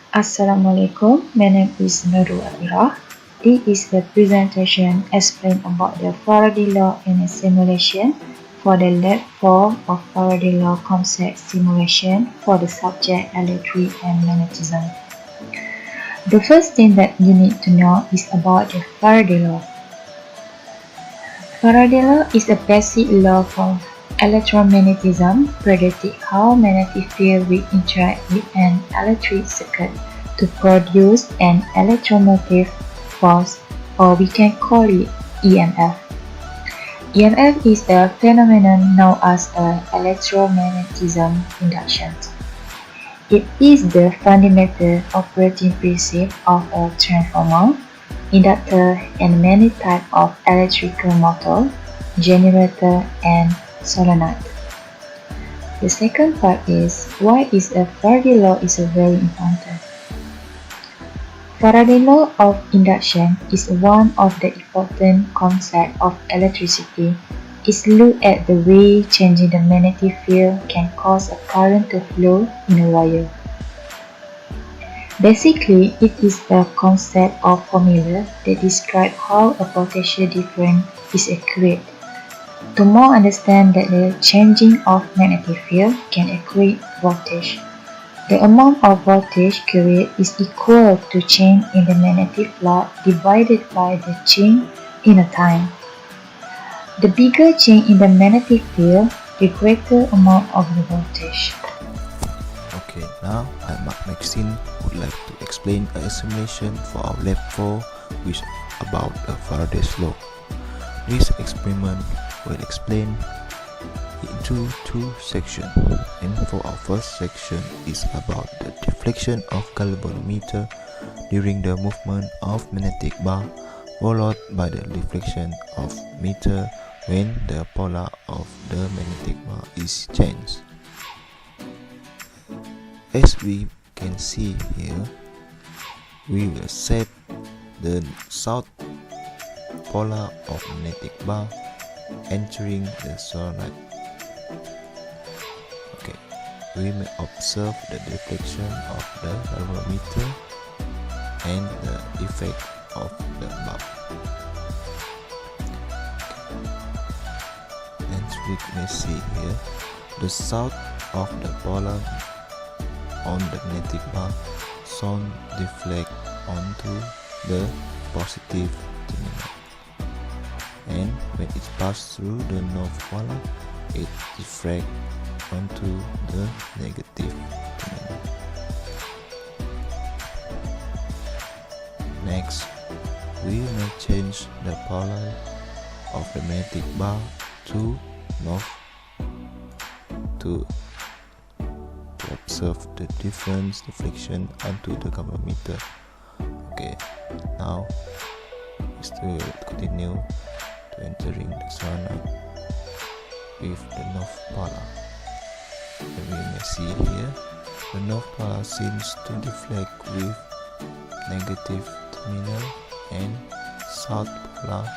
Assalamualaikum, my name is NURUL. This is the presentation explain about the Faraday law in a simulation for the lab 4 of Faraday law concept simulation for the subject electric and magnetism. The first thing that you need to know is about the Faraday law. Faraday law is a basic law for electromagnetism, predicting how magnetic field will interact with an electric circuit to produce an electromotive force, or we can call it EMF. EMF is a phenomenon known as electromagnetism induction. It is the fundamental operating principle of a transformer, inductor, and many types of electrical motor, generator, and solenoid. The second part is why is a Faraday law is very important. Faraday law of induction is one of the important concepts of electricity. It looks at the way changing the magnetic field can cause a current to flow in a wire. Basically, it is a concept of formula that describes how a potential difference is created. To more understand that the changing of magnetic field can create voltage. The amount of voltage created is equal to change in the magnetic flux divided by the change in a time. The bigger change in the magnetic field, the greater amount of the voltage. Okay, now MAXSTEIN would like to explain a simulation for our lab 4 which about a Faraday's law. This experiment will explain into two sections, and for our first section is about the deflection of galvanometer during the movement of magnetic bar, followed by the deflection of meter when the polar of the magnetic bar is changed. As we can see here, we will set the south polar of magnetic bar entering the solenoid. Okay, we may observe the deflection of the galvanometer and the effect of the bulb. As we may see here, the south of the polar on the magnetic bar soon deflect onto the positive terminal, and when it passes through the north polar, it diffracts onto the negative terminal. Next, we may change the polar of the magnetic bar to north to observe the difference deflection onto the galvanometer. Okay, now we still continue to entering the solenoid with the north polar. And we may see here the north polar seems to deflect with negative terminal and south polar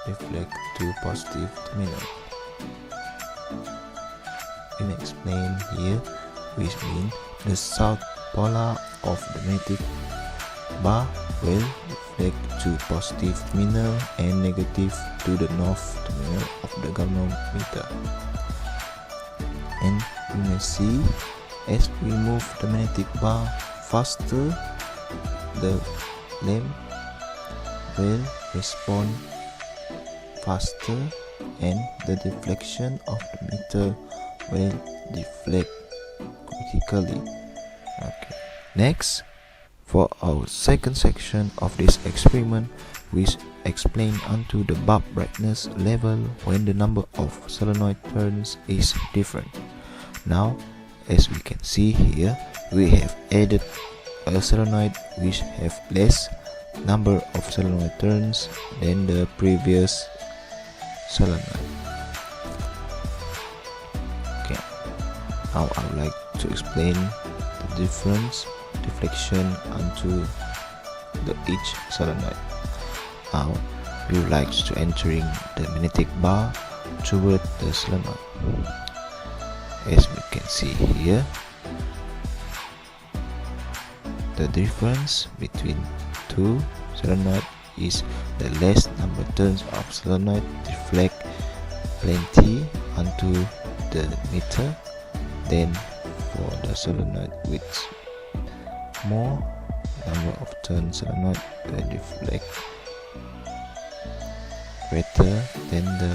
deflect to positive terminal. We may explain here, which means the south polar of the magnetic bar will deflect to positive terminal and negative to the north terminal of the galvanometer. And you may see, as we move the magnetic bar faster, the lamp will respond faster and the deflection of the meter will deflect critically. Okay. Next, for our second section of this experiment, we explain onto the bulb brightness level when the number of solenoid turns is different. Now, as we can see here, we have added a solenoid which have less number of solenoid turns than the previous solenoid. Okay, now I would like to explain the difference deflection onto the each solenoid. Now we would like to entering the magnetic bar toward the solenoid. As we can see here, The difference between two solenoid is the less number of turns of solenoid deflect plenty onto the meter than for the solenoid with more number of turns solenoid deflect greater than the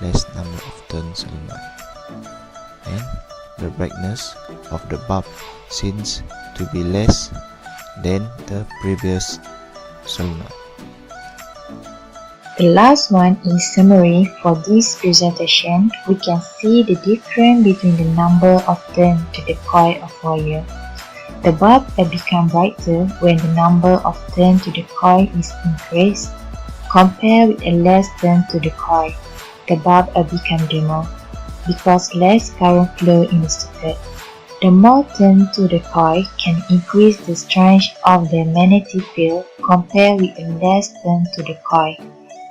less number of turns solenoid, and the brightness of the bulb seems to be less than the previous solenoid. The last one is summary. For this presentation, we can see the difference between the number of turns to the coil of wire. The bulb will become brighter when the number of turns to the coil is increased. Compared with a less turn to the coil, the bulb will become dimmer because less current flow in the circuit. The more turn to the coil can increase the strength of the magnetic field compared with a less turn to the coil.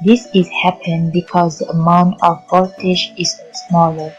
This is happen because the amount of voltage is smaller.